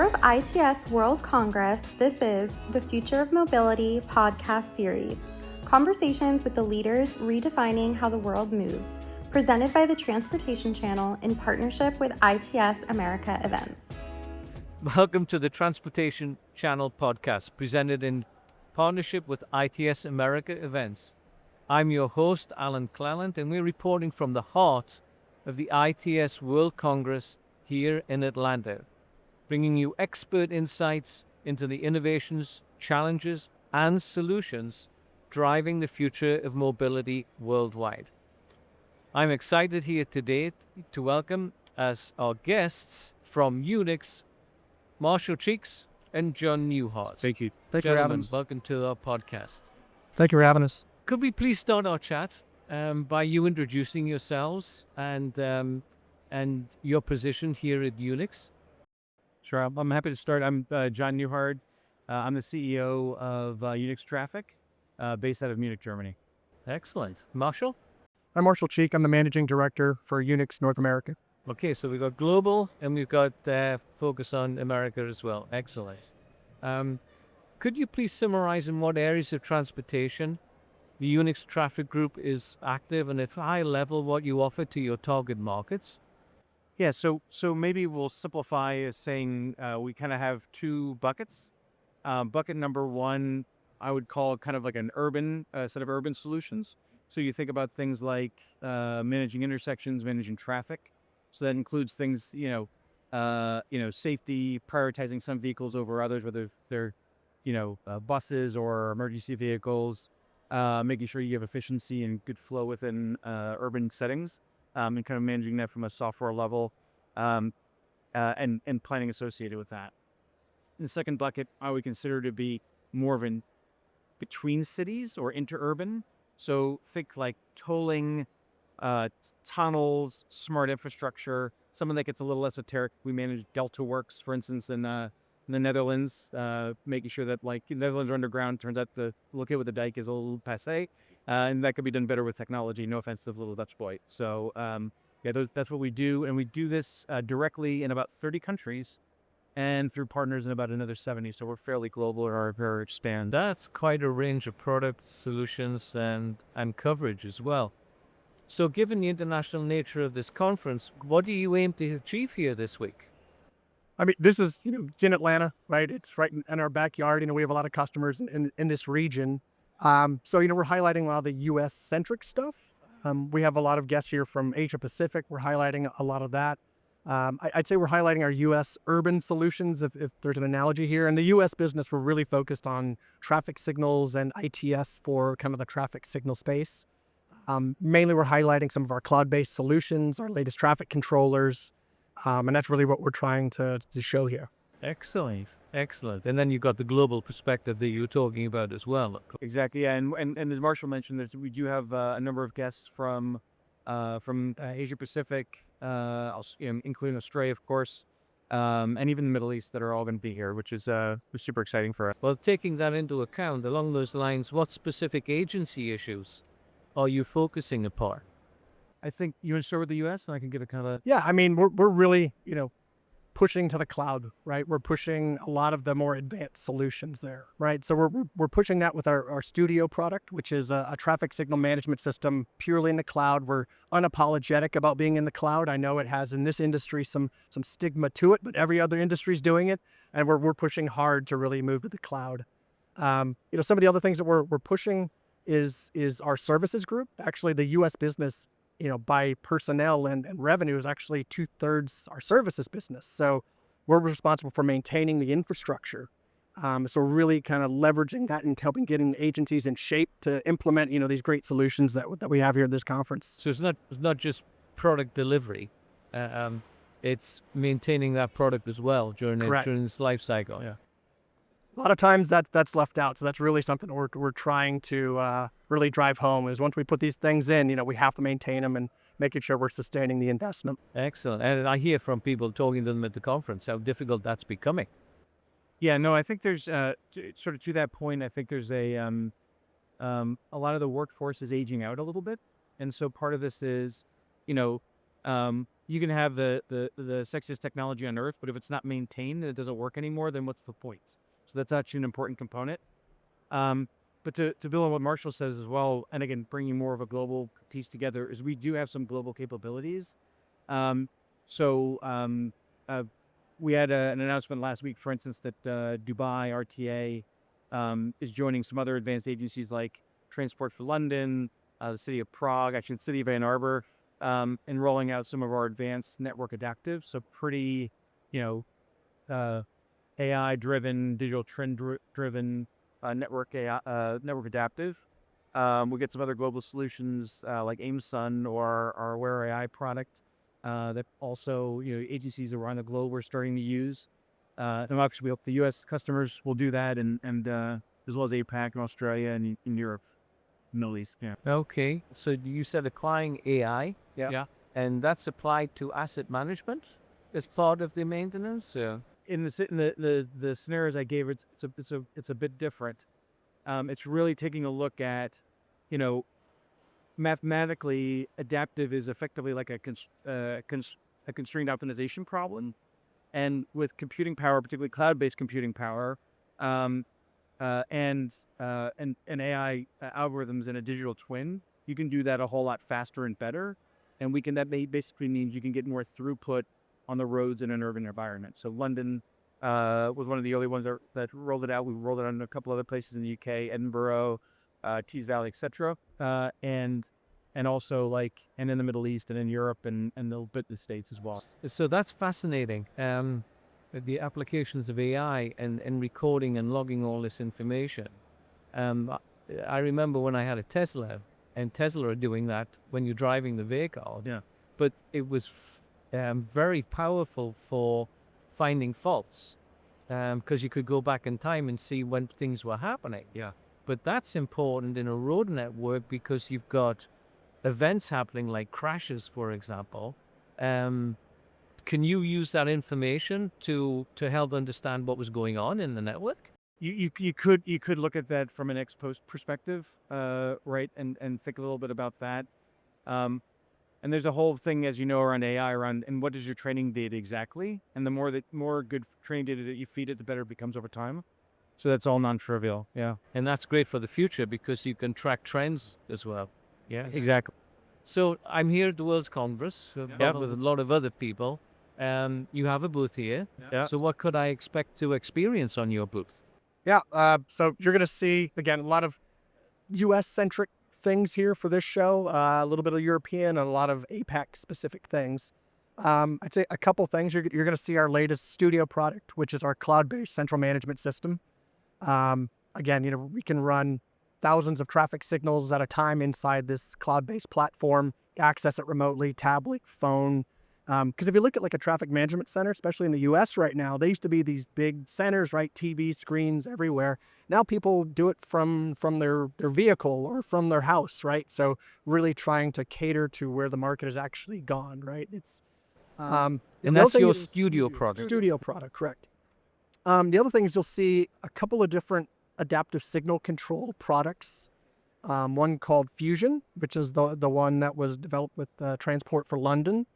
tour of ITS World Congress, this is the Future of Mobility podcast series, conversations with the leaders redefining how the world moves, presented by the Transportation Channel in partnership with ITS America Events. Welcome to the Transportation Channel podcast, presented in partnership with ITS America Events. I'm your host, Alan Cleland, and we're reporting from the heart of the ITS World Congress here in Atlanta, bringing you expert insights into the innovations, challenges, and solutions driving the future of mobility worldwide. I'm excited here today to welcome as our guests from Yunex, Marshall Cheeks and John Newhard. Thank you. Thank you for having Gentlemen, us. welcome to our podcast. Thank you for having us. Could we please start our chat by you introducing yourselves and your position here at Yunex? Sure. I'm happy to start. I'm John Newhard. I'm the CEO of Yunex Traffic, based out of Munich, Germany. Excellent. Marshall? I'm Marshall Cheek. I'm the Managing Director for Yunex North America. Okay, so we've got global and we've got focus on America as well. Excellent. Could you please summarize in what areas of transportation the Yunex Traffic Group is active, and at a high level what you offer to your target markets? Yeah. So maybe we'll simplify as saying we kind of have two buckets. Bucket number one, I would call kind of like an urban set of urban solutions. So you think about things like managing intersections, managing traffic. So that includes things, safety, prioritizing some vehicles over others, whether they're, buses or emergency vehicles, making sure you have efficiency and good flow within urban settings, and kind of managing that from a software level, and planning associated with that. And the second bucket I would consider to be more of an between cities or interurban. So think like tolling, tunnels, smart infrastructure. Some of that gets a little esoteric. We manage Delta Works, for instance, in the Netherlands, making sure that like Netherlands are underground. Turns out the located with the dike is a little passé, and that could be done better with technology. No offense to the little Dutch boy. So that's what we do, and we do this directly in about 30 countries, and through partners in about another 70. So we're fairly global in our span. That's quite a range of products, solutions, and coverage as well. So given the international nature of this conference, what do you aim to achieve here this week? I mean, this is, it's in Atlanta, right? It's right in our backyard. We have a lot of customers in this region. So we're highlighting a lot of the U.S.-centric stuff. We have a lot of guests here from Asia Pacific. We're highlighting a lot of that. I'd say we're highlighting our U.S. urban solutions, if there's an analogy here. In the U.S. business, we're really focused on traffic signals and ITS for kind of the traffic signal space. Mainly, we're highlighting some of our cloud-based solutions, our latest traffic controllers, and that's really what we're trying to show here. Excellent. And then you've got the global perspective that you were talking about as well. Exactly. Yeah. And as Marshall mentioned, we do have a number of guests from Asia Pacific, including Australia, of course, and even the Middle East that are all going to be here, which is super exciting for us. Well, taking that into account, along those lines, what specific agency issues are you focusing upon? I think you want to start with the U.S. and I can give a kind of a... Yeah, I mean, we're really, pushing to the cloud, right? We're pushing a lot of the more advanced solutions there, right? So we're pushing that with our Studio product, which is a traffic signal management system purely in the cloud. We're unapologetic about being in the cloud. I know it has in this industry some stigma to it, but every other industry is doing it, and we're pushing hard to really move to the cloud. Some of the other things that we're pushing is our services group. Actually, the U.S. business, by personnel and revenue is actually 2/3 our services business. So we're responsible for maintaining the infrastructure. So really kind of leveraging that and helping getting agencies in shape to implement, these great solutions that we have here at this conference. So it's not just product delivery. It's maintaining that product as well during its life cycle. Yeah. A lot of times that's left out. So that's really something we're trying to really drive home is once we put these things in, we have to maintain them and making sure we're sustaining the investment. Excellent. And I hear from people talking to them at the conference how difficult that's becoming. Yeah, no, I think there's sort of to that point, I think there's a lot of the workforce is aging out a little bit. And so part of this is, you can have the sexiest technology on earth, but if it's not maintained and it doesn't work anymore, then what's the point? So that's actually an important component. But to build on what Marshall says as well, and again, bringing more of a global piece together, is we do have some global capabilities. We had an announcement last week, for instance, that Dubai RTA is joining some other advanced agencies like Transport for London, the City of Prague, actually the City of Ann Arbor, and rolling out some of our advanced network adaptives. So pretty, AI-driven, digital trend-driven network adaptive. We get some other global solutions like AimSun or our Aware AI product that also agencies around the globe are starting to use. And obviously, we hope the U.S. customers will do that, and as well as APAC and Australia and in Europe, Middle East. Yeah. Okay, so you said applying AI, Yeah. and that's applied to asset management as part of the maintenance. In the scenarios I gave, it's a bit different. It's really taking a look at, mathematically, adaptive is effectively like a constrained optimization problem, and with computing power, particularly cloud-based computing power, and AI algorithms in a digital twin, you can do that a whole lot faster and better. And basically means you can get more throughput on the roads in an urban environment. So London was one of the early ones that rolled it out. We rolled it out in a couple other places in the UK, Edinburgh, Tees Valley, etc. And also in the Middle East and in Europe and a little bit in the States as well. So that's fascinating. The applications of AI and recording and logging all this information. I remember when I had a Tesla, and Tesla are doing that when you're driving the vehicle. Yeah. But it was very powerful for finding faults because you could go back in time and see when things were happening. Yeah. But that's important in a road network because you've got events happening like crashes, for example. Can you use that information to help understand what was going on in the network? You could look at that from an ex post perspective, right, and think a little bit about that. And there's a whole thing, as you know, around AI, and what is your training data exactly? And the more good training data that you feed it, the better it becomes over time. So that's all non-trivial. Yeah. And that's great for the future because you can track trends as well. Yes. Exactly. So I'm here at the World's Congress with a lot of other people. You have a booth here. Yeah. So what could I expect to experience on your booth? Yeah. So you're going to see, again, a lot of U.S.-centric things here for this show, a little bit of European, and a lot of APAC-specific things. I'd say a couple things. You're going to see our latest studio product, which is our cloud-based central management system. Again, we can run thousands of traffic signals at a time inside this cloud-based platform, access it remotely, tablet, phone. Because if you look at like a traffic management center, especially in the US right now, they used to be these big centers, right? TV screens everywhere. Now people do it from their vehicle or from their house, right? So really trying to cater to where the market has actually gone, right? It's and that's your studio product. Studio product, correct. The other thing is you'll see a couple of different adaptive signal control products. One called Fusion, which is the one that was developed with Transport for London.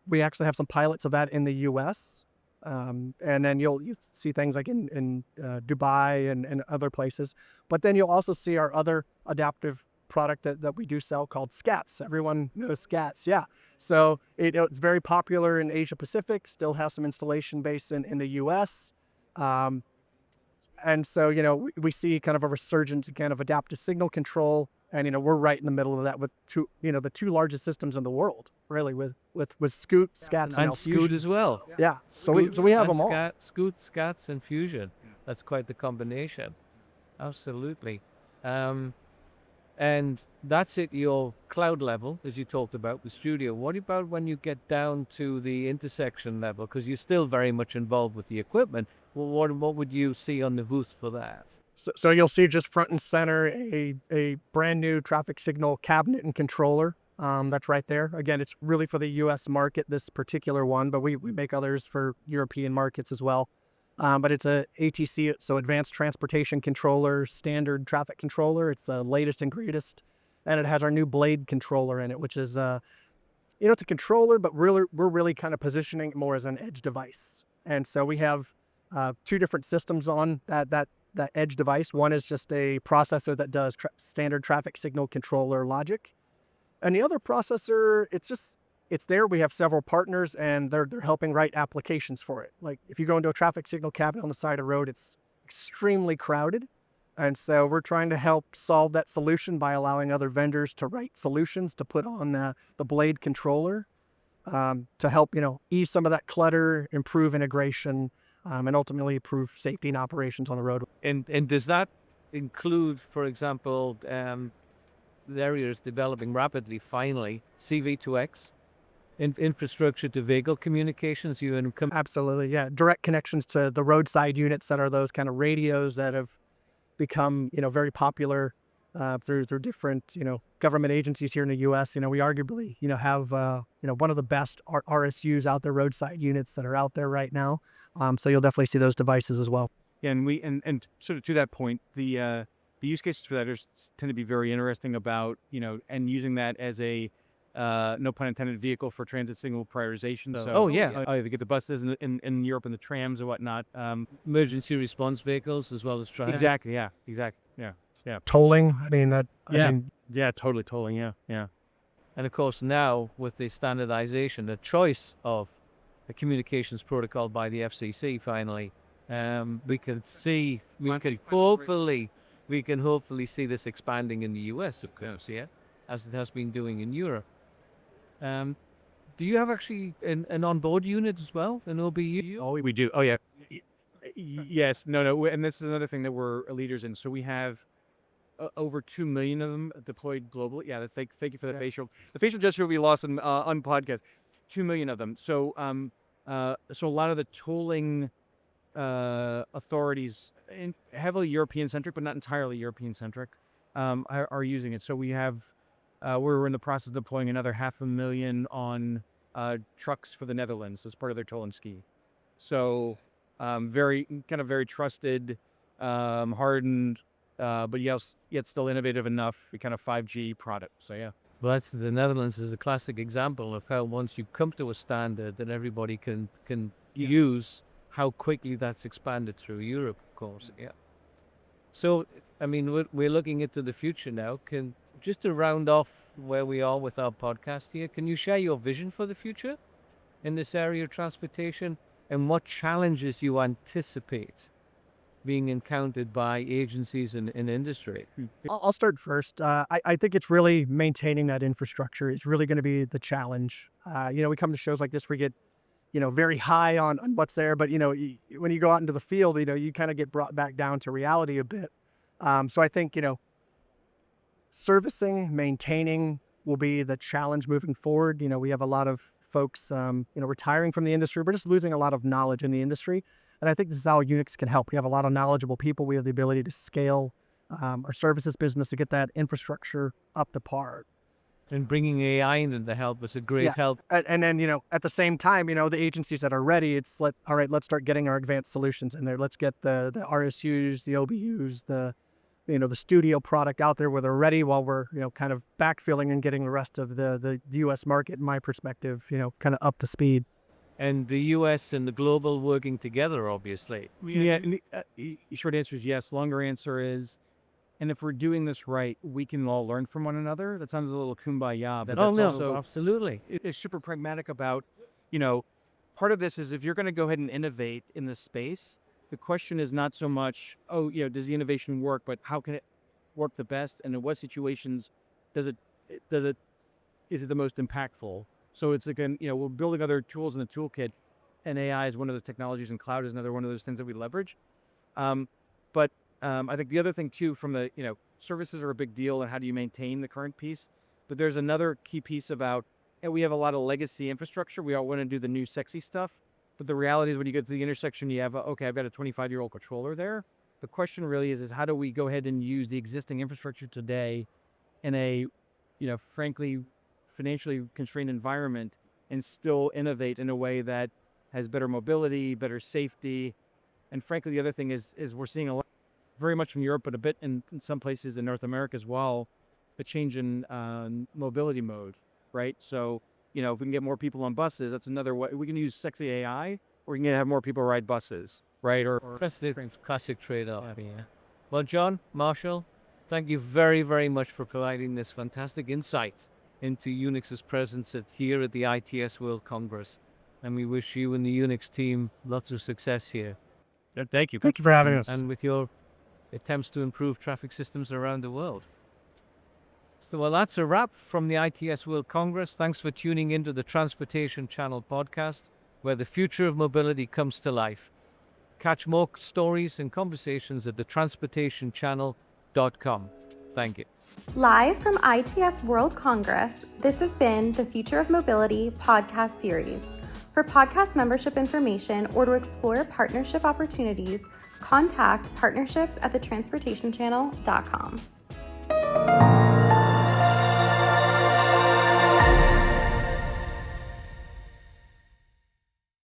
We actually have some pilots of that in the U.S. And then you'll see things like in Dubai and other places. But then you'll also see our other adaptive product that we do sell called SCATs. Everyone knows SCATs, yeah. So it's very popular in Asia Pacific, still has some installation base in the U.S. And so, we see kind of a resurgence again of adaptive signal control. And, we're right in the middle of that with the two largest systems in the world, really, with Scoot, SCATs, and Scoot as well. Yeah, so we have them all. Scoot, SCATs, and Fusion. That's quite the combination. Absolutely. And that's at your cloud level, as you talked about with Studio. What about when you get down to the intersection level? Because you're still very much involved with the equipment. Well, what would you see on the booth for that? So you'll see just front and center a brand new traffic signal cabinet and controller. That's right there. Again, it's really for the U.S. market, this particular one, but we make others for European markets as well. But it's a ATC, so Advanced Transportation Controller, standard traffic controller. It's the latest and greatest. And it has our new Blade controller in it, which is, it's a controller, but we're really kind of positioning it more as an edge device. And so we have two different systems on that edge device. One is just a processor that does standard traffic signal controller logic. And the other processor, it's there. We have several partners, and they're helping write applications for it. Like if you go into a traffic signal cabinet on the side of the road, it's extremely crowded. And so we're trying to help solve that solution by allowing other vendors to write solutions to put on the blade controller to help, ease some of that clutter, improve integration, and ultimately improve safety and operations on the road. And does that include, for example, the areas developing rapidly, finally, CV2X, infrastructure to vehicle communications? Absolutely, yeah. Direct connections to the roadside units that are those kind of radios that have become, very popular through different, government agencies here in the U.S. We arguably, have, one of the best RSUs out there, roadside units that are out there right now. So you'll definitely see those devices as well. Yeah, and sort of to that point, the use cases for that tend to be very interesting about, and using that as a no pun intended vehicle for transit signal prioritization. So they get the buses in Europe and the trams and whatnot. Emergency response vehicles as well as traffic. Exactly. Yeah. Exactly. Yeah. Tolling. Yeah. Totally tolling. Yeah. And of course, now with the standardization, the choice of a communications protocol by the FCC, finally, we can hopefully see this expanding in the US, of course, as it has been doing in Europe. Do you have actually an onboard unit as well, an OBU? Oh, we do. Oh, yeah. Yes. No. And this is another thing that we're leaders in. So we have over 2 million of them deployed globally. Yeah. Thank you for the facial. The facial gesture will be lost on podcast. 2 million of them. So so a lot of the tolling authorities, heavily European centric, but not entirely European centric, are using it. So we have. We're in the process of deploying another 500,000 on trucks for the Netherlands as part of their toll and ski. So very trusted, hardened, but yet still innovative enough, kind of 5G product. So yeah. Well, the Netherlands is a classic example of how once you come to a standard that everybody can use, how quickly that's expanded through Europe, of course. Yeah. So, I mean, we're looking into the future now. Just to round off where we are with our podcast here, can you share your vision for the future in this area of transportation and what challenges you anticipate being encountered by agencies and industry? I'll start first. I think it's really maintaining that infrastructure is really going to be the challenge. We come to shows like this, we get, very high on what's there, but, when you go out into the field, you kind of get brought back down to reality a bit. So I think, servicing, maintaining will be the challenge moving forward. We have a lot of folks, retiring from the industry. We're just losing a lot of knowledge in the industry. And I think this is how Yunex can help. We have a lot of knowledgeable people. We have the ability to scale our services business to get that infrastructure up to par. And bringing AI in to help is a great help. And then, at the same time, the agencies that are ready, all right, let's start getting our advanced solutions in there. Let's get the RSUs, the OBUs, the studio product out there where they're ready while we're, kind of backfilling and getting the rest of the U.S. market, in my perspective, kind of up to speed. And the U.S. and the global working together, obviously. Yeah. Short answer is yes. Longer answer is, and if we're doing this right, we can all learn from one another. That sounds a little kumbaya, but absolutely. It's super pragmatic about, part of this is if you're going to go ahead and innovate in this space, the question is not so much, does the innovation work, but how can it work the best, and in what situations is it the most impactful? So it's again, we're building other tools in the toolkit, and AI is one of the technologies, and cloud is another one of those things that we leverage. But I think the other thing too, from the services are a big deal, and how do you maintain the current piece? But there's another key piece about, we have a lot of legacy infrastructure. We all want to do the new sexy stuff. But the reality is when you get to the intersection, you have, I've got a 25-year-old controller there. The question really is how do we go ahead and use the existing infrastructure today in a, frankly, financially constrained environment and still innovate in a way that has better mobility, better safety. And frankly, the other thing is we're seeing a lot, very much from Europe, but a bit in some places in North America as well, a change in mobility mode, right? So if we can get more people on buses, that's another way. We can use sexy AI, or we can have more people ride buses, right? Or That's the classic trade-off. Yeah. Well, John, Marshall, thank you very, very much for providing this fantastic insight into Unix's presence here at the ITS World Congress. And we wish you and the Unix team lots of success here. thank you. Thank you for having us. And with your attempts to improve traffic systems around the world. So, well, that's a wrap from the ITS World Congress. Thanks for tuning into the Transportation Channel podcast, where the future of mobility comes to life. Catch more stories and conversations at thetransportationchannel.com. Thank you. Live from ITS World Congress, this has been the Future of Mobility podcast series. For podcast membership information or to explore partnership opportunities, contact partnerships@thetransportationchannel.com.